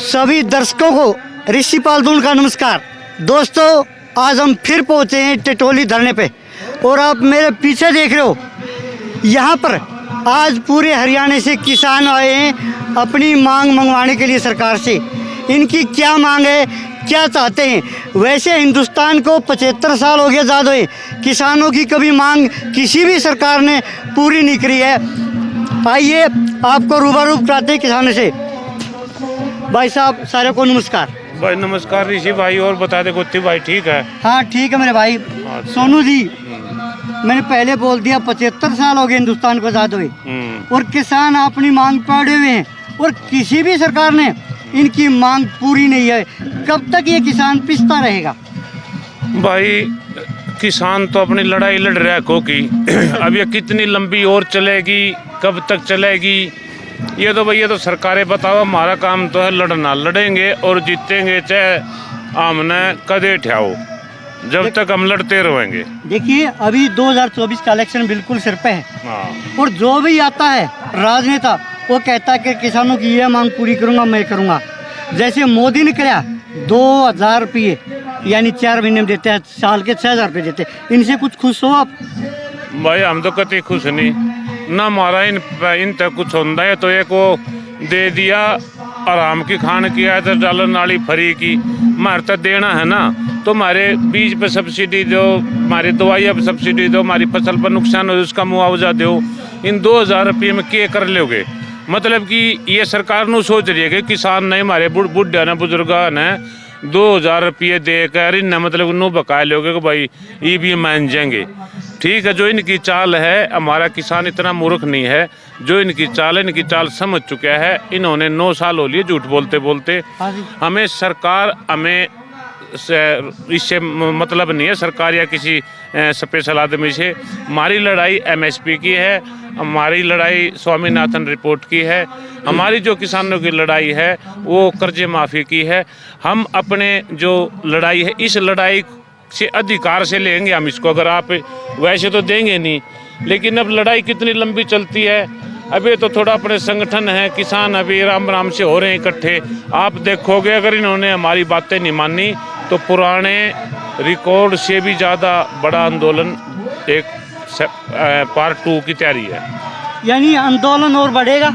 सभी दर्शकों को ऋषि पालदून का नमस्कार। दोस्तों, आज हम फिर पहुंचे हैं टिटोली धरने पे और आप मेरे पीछे देख रहे हो। यहाँ पर आज पूरे हरियाणा से किसान आए हैं अपनी मांग मंगवाने के लिए सरकार से। इनकी क्या मांग है, क्या चाहते हैं? वैसे हिंदुस्तान को 75 साल हो गए आज़ाद हुए, किसानों की कभी मांग किसी भी सरकार ने पूरी नहीं करी है। आइए आपको रूबरू कराते हैं किसानों से। भाई साहब, सारे को नमस्कार। भाई नमस्कार ऋषि भाई। और बता दे गुत्ती भाई ठीक है? हाँ ठीक है मेरे भाई। सोनू जी, मैंने पहले बोल दिया 75 साल हो गए हिंदुस्तान को आज़ाद हुए और किसान अपनी मांग पे अड़े हुए हैं और किसी भी सरकार ने इनकी मांग पूरी नहीं है। कब तक ये किसान पिसता रहेगा? भाई किसान तो अपनी लड़ाई लड़ रहा है की अब ये कितनी लंबी और चलेगी, कब तक चलेगी, ये तो भैया तो सरकारें बताओ। हमारा काम तो है लड़ना, लड़ेंगे और जीतेंगे चाहे आमने कदे ठहराओ, जब तक हम लड़ते रहेंगे। देखिए अभी 2024 का इलेक्शन बिल्कुल सिर पे है और जो भी आता है राजनेता वो कहता है कि किसानों की ये मांग पूरी करूंगा, मैं करूंगा। जैसे मोदी ने किया 2000 रुपये यानी 4 महीने में देते हैं, साल के 6000 रुपये देते हैं। इनसे कुछ खुश हो आप? भाई हम तो कभी खुश नहीं ना, हमारा इन तक कुछ होता है तो एक वो दे दिया आराम की खान किया तो डालर नाली फ्री की। हमारे तो देना है ना, तो हमारे बीज पे सब्सिडी दो, हमारी दवाइयाँ पे सब्सिडी दो, हमारी फसल पर नुकसान हो उसका मुआवजा दो। इन 2000 रुपये में क्या कर लोगे? मतलब कि ये सरकार न सोच रही है कि किसान नहीं, हमारे बुढ़ा ने बुजुर्गा ने 2000 रुपये देकर इन मतलब नू बकाया लोगे कि भाई ये भी मान जाएंगे। ठीक है, जो इनकी चाल है, हमारा किसान इतना मूर्ख नहीं है। जो इनकी चाल है, इनकी चाल समझ चुका है। इन्होंने 9 साल हो लिए झूठ बोलते बोलते। हमें सरकार, हमें इससे मतलब नहीं है सरकार या किसी स्पेशल आदमी से। हमारी लड़ाई MSP की है, हमारी लड़ाई स्वामीनाथन रिपोर्ट की है, हमारी जो किसानों की लड़ाई है वो कर्जे माफ़ी की है। हम अपने जो लड़ाई है, इस लड़ाई से अधिकार से लेंगे हम इसको। अगर आप वैसे तो देंगे नहीं, लेकिन अब लड़ाई कितनी लंबी चलती है। अभी तो थोड़ा अपने संगठन है, किसान अभी राम राम से हो रहे हैं इकट्ठे। आप देखोगे अगर इन्होंने हमारी बातें नहीं मानी तो पुराने रिकॉर्ड से भी ज़्यादा बड़ा आंदोलन एक पार्ट 2 की तैयारी है। यानी आंदोलन और बढ़ेगा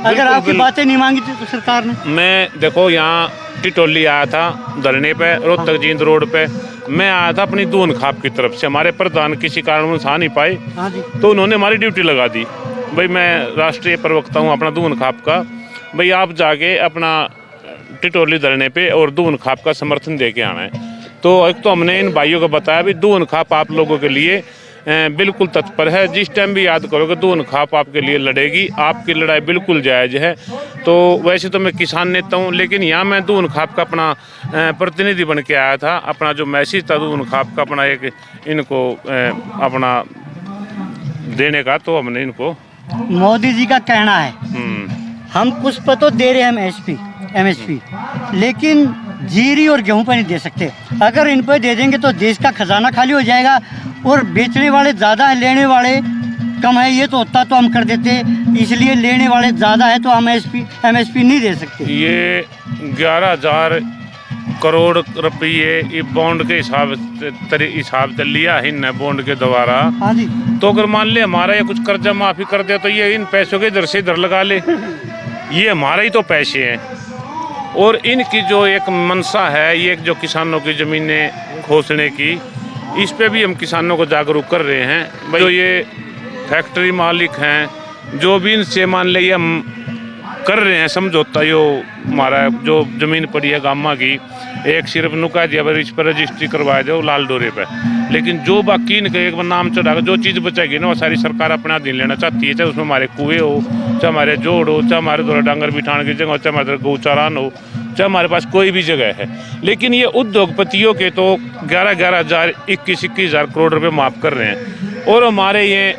अगर आपकी बातें नहीं मांगी तो सरकार ने। मैं देखो यहाँ टिटोली आया था धरने पे, रोहतक जींद रोड पे। मैं आया था अपनी दून खाप की तरफ से, हमारे प्रधान किसी कारण आ नहीं पाए तो उन्होंने हमारी ड्यूटी लगा दी। भाई मैं राष्ट्रीय प्रवक्ता हूँ अपना दून खाप का, भाई आप जाके अपना टिटोली धरने पे और दून खाप का समर्थन दे के आना है। तो एक तो हमने इन भाइयों को बताया भी दून खाप आप लोगों के लिए बिल्कुल तत्पर है। जिस टाइम भी याद करोगे दून खाप आपके लिए लड़ेगी, आपकी लड़ाई बिल्कुल जायज़ है। तो वैसे तो मैं किसान नेता हूँ, लेकिन यहाँ मैं दून खाप का अपना प्रतिनिधि बन के आया था। अपना जो मैसेज था दून खाप का अपना एक इनको अपना देने का, तो हमने इनको। मोदी जी का कहना है हम कुछ पर तो दे रहे हैं MSP, लेकिन जीरी और गेहूं पर नहीं दे सकते। अगर इन पर दे देंगे तो देश का खजाना खाली हो जाएगा और बेचने वाले ज़्यादा है, लेने वाले कम है। ये तो होता तो हम कर देते, इसलिए लेने वाले ज़्यादा है तो हम MSP नहीं दे सकते। ये 11,000 करोड़ रुपये बॉन्ड के हिसाब से लिया है इन बॉन्ड के द्वारा। हाँ जी। तो अगर मान ले हमारा ये कुछ कर्जा माफ़ी कर दे तो ये इन पैसों के इधर से इधर लगा ले, ये हमारे ही तो पैसे हैं। और इनकी जो एक मंशा है, ये जो किसानों की ज़मीनें खोसने की, इस पे भी हम किसानों को जागरूक कर रहे हैं। भाई जो ये फैक्ट्री मालिक हैं, जो भी इनसे मान ले हम कर रहे हैं समझौता, यो हमारा जो ज़मीन पड़ी है गामा की, एक सिर्फ नुका दिया भाई इस पर रजिस्ट्री करवा दो लाल डोरे पे, लेकिन जो बाकी इनके एक नाम चढ़ा जो चीज़ बचेगी ना वो सारी सरकार अपना अधीन लेना चाहती है। चाहे उसमें हमारे कुएँ हो, चाहे हमारे जोड़ हो, चाहे हमारे द्वारा डांगर बिठाने की जगह हो, चाहे हमारे गौचारान हो, चाहे हमारे पास कोई भी जगह है। लेकिन ये उद्योगपतियों के तो 11,000 21,000 करोड़ रुपये माफ़ कर रहे हैं और हमारे ये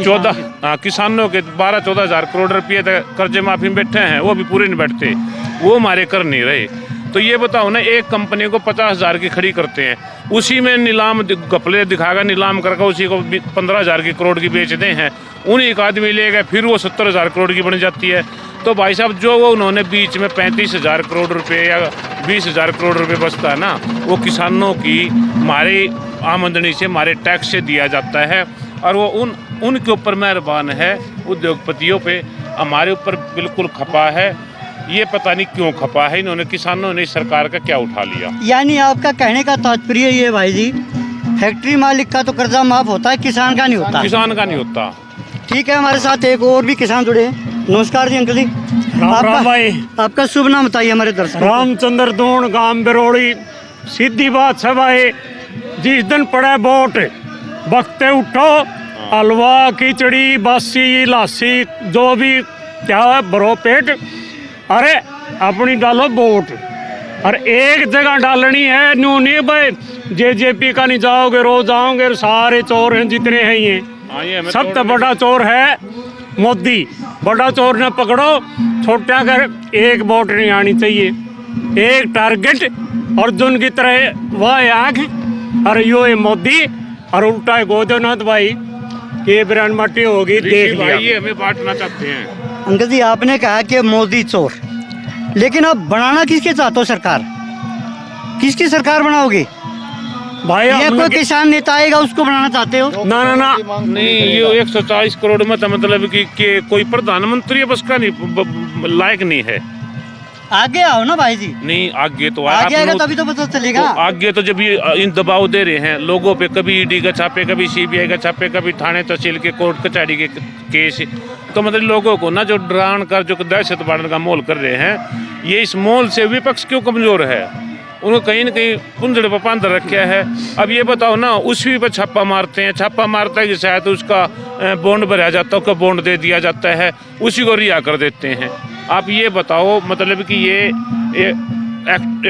14 किसानों के 12-14,000 करोड़ रुपये कर्जे माफ़ी में बैठे हैं, वो भी पूरे नहीं बैठते, वो हमारे कर नहीं रहे। तो ये बताओ ना, एक कंपनी को 50,000 की खड़ी करते हैं, उसी में नीलाम घपले दिखाकर नीलाम करके उसी को 15,000 की करोड़ की बेच दें हैं, उन्हीं एक आदमी ले गए, फिर वो 70,000 करोड़ की बन जाती है। तो भाई साहब जो वो उन्होंने बीच में 35,000 करोड़ रुपए या 20,000 करोड़ रुपए बचता है ना, वो किसानों की हमारी आमदनी से, हमारे टैक्स से दिया जाता है, और वो उनके ऊपर मेहरबान है, उद्योगपतियों पे। हमारे ऊपर बिल्कुल खपा है, ये पता नहीं क्यों खपा है। इन्होंने, किसानों ने सरकार का क्या उठा लिया। यानी आपका कहने का तात्पर्य ये भाई जी, फैक्ट्री मालिक का तो कर्जा माफ होता है, किसान का नहीं होता। किसान का नहीं होता। ठीक है, हमारे साथ एक और भी किसान जुड़े हैं। नमस्कार जी अंकल जी। राम भाई। आपका शुभ नाम बताइए हमारे दर्शकों को। रामचंद्र दून, गांव बिरोड़ी। सीधी बात है भाई, जिस दिन पड़े वोट, वक्ते उठो, हलवा खिचड़ी बासी लासी जो भी क्या है भरो पेट, अरे अपनी डालो वोट। और एक जगह डालनी है, न्यू नहीं भाई जेजेपी का नहीं जाओगे, रोज आओगे, सारे चोर हैं जितने हैं ये। सबसे बड़ा चोर है मोदी। बड़ा चोर ने पकड़ो, छोटा कर एक वोट नहीं आनी चाहिए। एक टारगेट अर्जुन की तरह वह आँख, और यो है मोदी, और उल्टा है गोदनाथ भाई के ब्रांड माटी होगी। देख लिया, ये हमें बांटना चाहते हैं। अंकल जी आपने कहा कि मोदी चोर, लेकिन अब बनाना किसके चाहते हो सरकार? किसकी सरकार बनाओगे भाई? ये कोई किसान नेता आएगा उसको बनाना चाहते हो? ना ना ना नहीं, ये 140 करोड़ में तो मतलब कि कोई प्रधानमंत्री बस का नहीं, लायक नहीं है। आगे आओ ना भाई जी। नहीं, आगे तो आगे आएगा तभी तो पता चलेगा। तो आगे तो जब ये इन दबाव दे रहे हैं लोगों पे, कभी ईडी का छापे, कभी सीबीआई का छापे, कभी थाने तहसील के कोर्ट कचहरी के केस, तो मतलब लोगों को ना जो डरान कर, जो दहशत बढ़ाने का मोल कर रहे हैं, ये इस मोल से विपक्ष क्यों कमजोर है? उनको कहीं न कहीं कुंजड़ पर पांधर रखा है। अब ये बताओ ना, उसी पर छापा मारते हैं, छापा मारता है कि शायद उसका बॉन्ड भरा जाता है, उसका बॉन्ड दे दिया जाता है, उसी को रिहा कर देते हैं। आप ये बताओ मतलब कि ये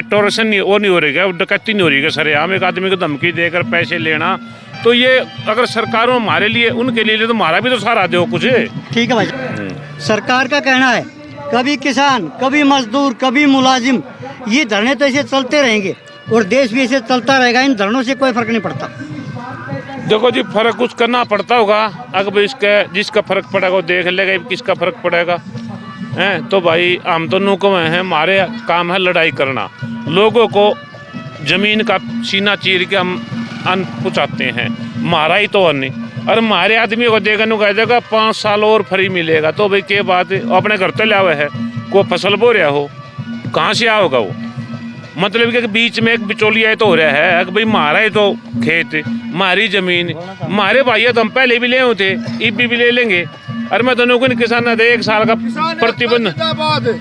टोरेशन नहीं, वो नहीं हो रही है, डकैती नहीं हो रही है सरेआम, एक आदमी को धमकी देकर पैसे लेना। तो ये अगर सरकारों हमारे लिए, उनके लिए तो हमारा भी तो सहारा दो कुछ। ठीक है भाई, सरकार का कहना है कभी किसान, कभी मजदूर, कभी मुलाजिम, ये धरने तो ऐसे चलते रहेंगे और देश भी ऐसे चलता रहेगा। इन धरनों से कोई फर्क नहीं पड़ता। देखो जी, फर्क कुछ करना पड़ता होगा। अगर इसका जिसका फर्क पड़ेगा वो देख लेगा किसका फर्क पड़ेगा। हैं तो भाई हम तो नुकवे हैं, हमारे काम है लड़ाई करना, लोगों को जमीन का सीना चीर के हम अन्न पहुँचाते हैं, हमारा ही तो अन्न। और हमारे आदमी को देखने को कह देगा 5 साल और फ्री मिलेगा, तो भाई क्या बात है? अपने घर तो लिया हुआ है, कोई फसल बो रहा हो, कहाँ से आओगा वो? मतलब कि बीच में एक बिचौलिया तो हो रहा है कि भाई हमारा ही तो खेत, हमारी जमीन, हमारे भाई तो हम पहले भी ले होते, इब भी ले लेंगे। अरे मैं दोनों को किसान ना दे, 1 साल का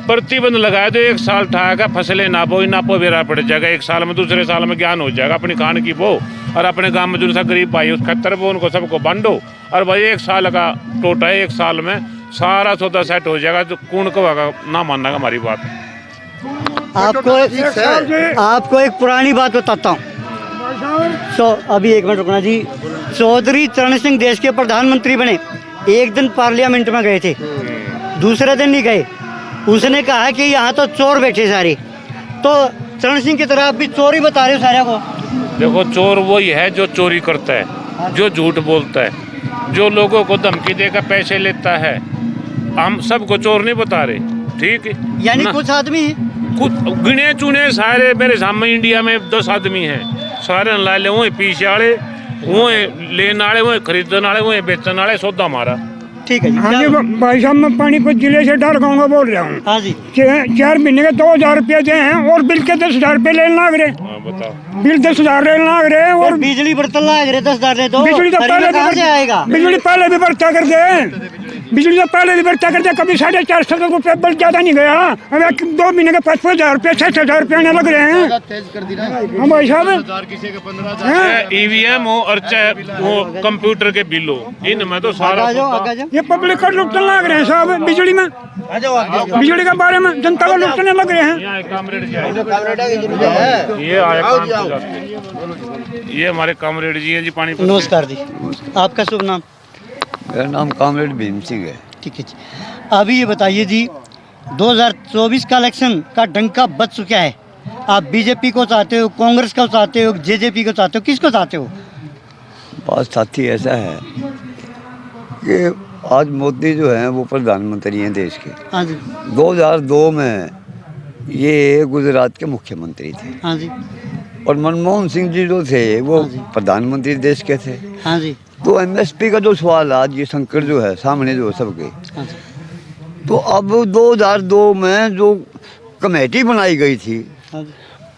प्रतिबंध लगाया तो 1 साल ठा फसलें ना बो बेरा पड़ जाएगा। 1 साल में, दूसरे साल में ज्ञान हो जाएगा, अपनी खान की बो, और अपने गांव में जो सा गरीब भाई उस खतर बो, उनको सबको बांटो। और भाई 1 साल का टोटा है, 1 साल में सारा सौदा सेट हो जाएगा। तो कौन कहेगा ना मानना हमारी बात? आपको एक पुरानी बात बताता हूँ। अभी 1 मिनट रुकना जी। चौधरी चरण सिंह देश के प्रधानमंत्री बने, एक दिन पार्लियामेंट में गए थे, दूसरे दिन नहीं गए। उसने कहा कि यहाँ तो चोर बैठे सारे, तो चरण सिंह की तरह आप भी चोर ही बता रहे हो सारे को। देखो, चोर वही है जो चोरी करता है, जो झूठ बोलता है, जो लोगों को धमकी देकर पैसे लेता है। हम सबको चोर नहीं बता रहे, ठीक है? यानी कुछ आदमी हैं, कुछ गिने चुने सारे मेरे सामने इंडिया में 10 आदमी हैं, सारे ला ले, वो पीछे वाले, वो लेने वाले, वो खरीदने वाले, वो बेचने वाले, सौदा हमारा। ठीक है जी। हाँ जी भाई साहब, मैं पानीपत जिले से डालगांव का बोल रहा हूँ। हाँ जी। 4 महीने के 2,000 रुपये दे हैं, और बिल के 10,000 रुपये लेने लग रहे। बताओ, बिल 10,000 लेने लग रहे, और बिजली बर्तन लग रहे 10,000 ले दो। बिजली तो पहले कहाँ से आएगा? बिजली पहले भी बढ़ता कर दे, बिजली तो पहले भी बढ़ता कर दे। कभी 450 रुपये बिल ज्यादा नहीं गया। अब 2 महीने के 5,000 रुपये 6,000 रुपये आने लग रहे हैं। हाँ भाई साहब, ईवीएम हो और चाहे वो कंप्यूटर के बिल हो, इनमें तो सारा ये पब्लिक का लुटने लग रहे हैं साहब। बिजली में, बिजली के बारे में जनता को लुटने लग रहे हैं। ये हमारे कामरेड जी हैं जी, पानी। नमस्कार जी, आपका शुभ नाम? मेरा नाम कामरेड भीम सिंह है। ठीक है जी। अभी ये बताइए जी, 2024 का इलेक्शन का डंका बज चुका है। आप बीजेपी को चाहते हो, कांग्रेस को चाहते हो, जेजेपी को चाहते हो, किसको चाहते हो? बात साथी ऐसा है कि आज मोदी जो है वो प्रधानमंत्री हैं देश के। हाँ जी 2002 में ये गुजरात के मुख्यमंत्री थे हाँ जी और मनमोहन सिंह जी जो थे वो हाँ जी। प्रधानमंत्री देश के थे। हाँ जी तो एमएसपी का जो सवाल आज ये संकट जो है सामने जो है सबके, हाँ जी तो अब 2002 में जो कमेटी बनाई गई थी हाँ जी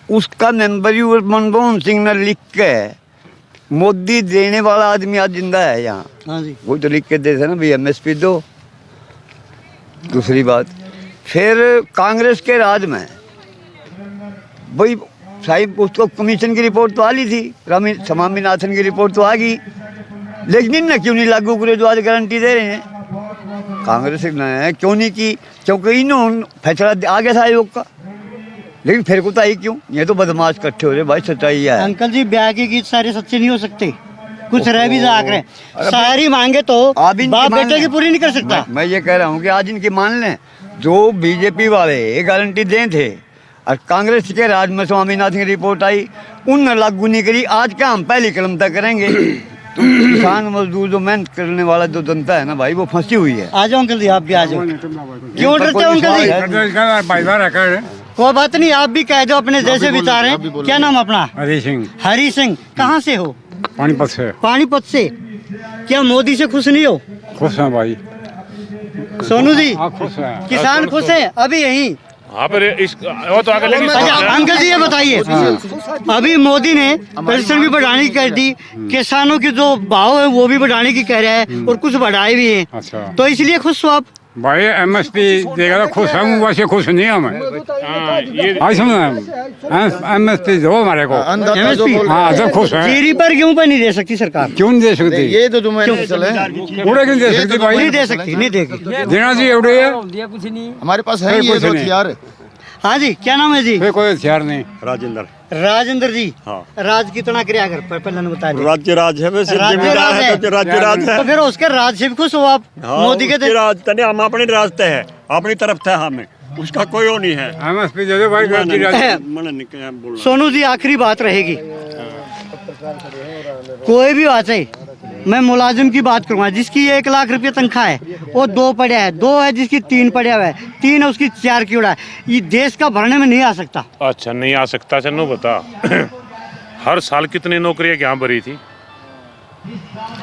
उसका मेंबर ही मनमोहन सिंह ने लिख के, मोदी देने वाला आदमी आज जिंदा है यहाँ, हाँ जी वो तो लिख के देते ना भाई एमएसपी दो। दूसरी बात, फिर कांग्रेस के राज में भाई साहिब उसको कमीशन की रिपोर्ट तो आ ली थी, स्वामीनाथन की रिपोर्ट तो आ गई, लेकिन इनने क्यों नहीं लागू करे जो आज गारंटी दे रहे हैं? कांग्रेस ने क्यों नहीं की? क्योंकि इन्होंने फैसला आ गया था आयोग का, लेकिन फिर को आई क्यों? ये तो बदमाश इकट्ठे हो रहे भाई, सच्चाई है। अंकल जी ब्याह के गीत सारे सच्चे नहीं हो सकते, कुछ रह भी जा रहे। सारी मांगे तो आप इनकी बाप मान बेटे लें। की पूरी नहीं कर सकता। मैं ये कह रहा हूँ कि आज इनकी मान लें, जो बीजेपी वाले गारंटी दें थे और कांग्रेस के राज में स्वामीनाथन की रिपोर्ट आई, उन लागू नहीं करी। आज का हम पहली कलम तक करेंगे। तो किसान मजदूर जो मेहनत करने वाला जो जनता है ना भाई, वो फंसी हुई है। आ जाओ अंकल जी, आप भी आ जाओ। क्यों डरते हो अंकल जी? कोई बात नहीं, आप भी कह दो अपने जैसे विचार हैं। क्या नाम अपना? हरी सिंह, हरी सिंह। कहाँ से हो? पानीपत से। पानीपत से। क्या मोदी से खुश नहीं हो? खुश हैं भाई, सोनू जी खुश हैं। किसान खुश है अभी यहीं? हाँ पर वो तो आगे लेके अच्छा अंकल जी ये बताइए, अभी मोदी ने पेंशन भी बढ़ाने की कह दी, किसानों के जो भाव है वो भी बढ़ाने की कह रहा है और कुछ बढ़ाए भी हैं, अच्छा तो इसलिए खुश हो आप? भाई एमएसपी देगा तो खुश हूँ, वैसे खुश नहीं हमें। ये भाई सुनो एमएसपी दो हमारे को। MSP? हाँ सब खुश हैं। जीरी पर गेहूं पर नहीं दे सकती सरकार? क्यों नहीं दे सकती? ये तो जो मैंने चले उड़े क्यों दे सकती भाई? नहीं दे सकती, नहीं देगी। देना चाहिए उड़े है, हमारे पास है ये दो हथियार। हाँ जी क्या नाम है जी? फिर कोई हथियार नहीं। राजेंद्र जी। हाँ। राज कितना करे अगर पहले बता दें। राज्य राज है वैसे, राज्य जिम्मेदार राज है तो राज्य राज है। तो फिर उसके राज से भी खुश हो आप? हाँ, मोदी के उसके राज तने हम अपने रास्ते है, अपनी तरफ थे हमें, उसका कोई वो नहीं है। एमएसपी दे दो भाई। मन नहीं क्या बोलना। सोनू जी आखिरी बात रहेगी, कोई भी बात है, मैं मुलाजिम की बात करूंगा, जिसकी 1 लाख रुपये तनख्वाह है वो 2 पड़ा है, 2 है जिसकी 3 पड़ा हुआ है, 3 है उसकी 4 की उड़ा है, ये देश का भरने में नहीं आ सकता। अच्छा नहीं आ सकता। चलो बता हर साल कितनी नौकरियां कहाँ भरी थी?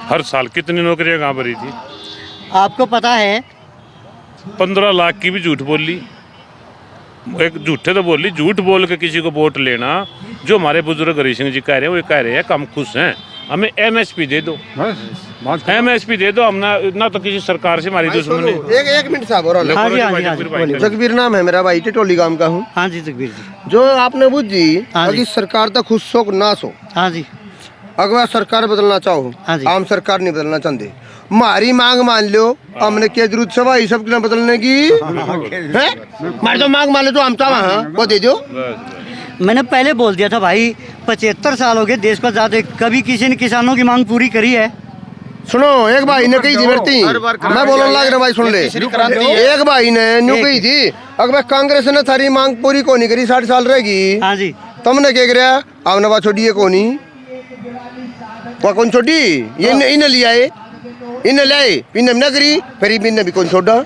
हर साल कितनी नौकरियां कहाँ भरी थी? आपको पता है 15 लाख की भी झूठ बोल ली। एक झूठे तो बोल ली, झूठ बोल के किसी को वोट लेना। जो हमारे बुजुर्ग हरी सिंह जी कह रहे हैं वो कह रहे हैं कि हम खुश हैं, हमें एमएसपी दे दो, बस एमएसपी दे दो। हम ना तो किसी सरकार से हमारी दुश्मनी। एक मिनट साहब और हाँ जी हाँ जी हाँ जी बोलिए। जगबीर नाम है मेरा भाई, टिटोली गांव का हूँ। हाँ जी जगबीर जी। जो आपने बुझ जी हाँ जी। अगर सरकार तो खुश हो ना सो, हाँ जी अगवा सरकार बदलना चाहो, हाँ जी। आम सरकार नहीं बदलना चाहते। हमारी मांग मान लो, हमने क्या जरूरत है भाई सब के बदलने की? है हमारी तो मांग मान लो, तो हम चाह वो दे दो। मैंने पहले बोल दिया था भाई, 75 साल हो गए देश को आजाद, कभी किसी ने किसानों की मांग पूरी करी है? सुनो, एक भाई ने कही थी भर्ती, मैं बोलने लग रहा भाई सुन ले। एक भाई ने न्यू कही थी, अगर कांग्रेस ने थारी मांग पूरी को नहीं करी, 60 साल रहेगी। हाँ जी तुमने क्या कराया? आपने बात छोड़ी है कोनी, वह कौन छोड़ी? ये इन्हें लिया है, इन्हें लाए, इन्हें न करी, फिर इन्हें भी कौन छोड़ा?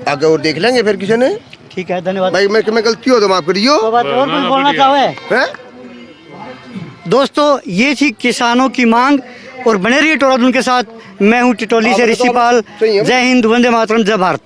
आगे और देख लेंगे फिर किसी ने। ठीक है धन्यवाद भाई मैं गलती हो तो माफ करियो। तो बात और कुछ बोलना चाहो? हैं? दोस्तों ये थी किसानों की मांग और बने रहिए टोराधुन के साथ। मैं हूँ टिटोली से ऋषिपाल। जय हिंद, वंदे मातरम, जय भारत।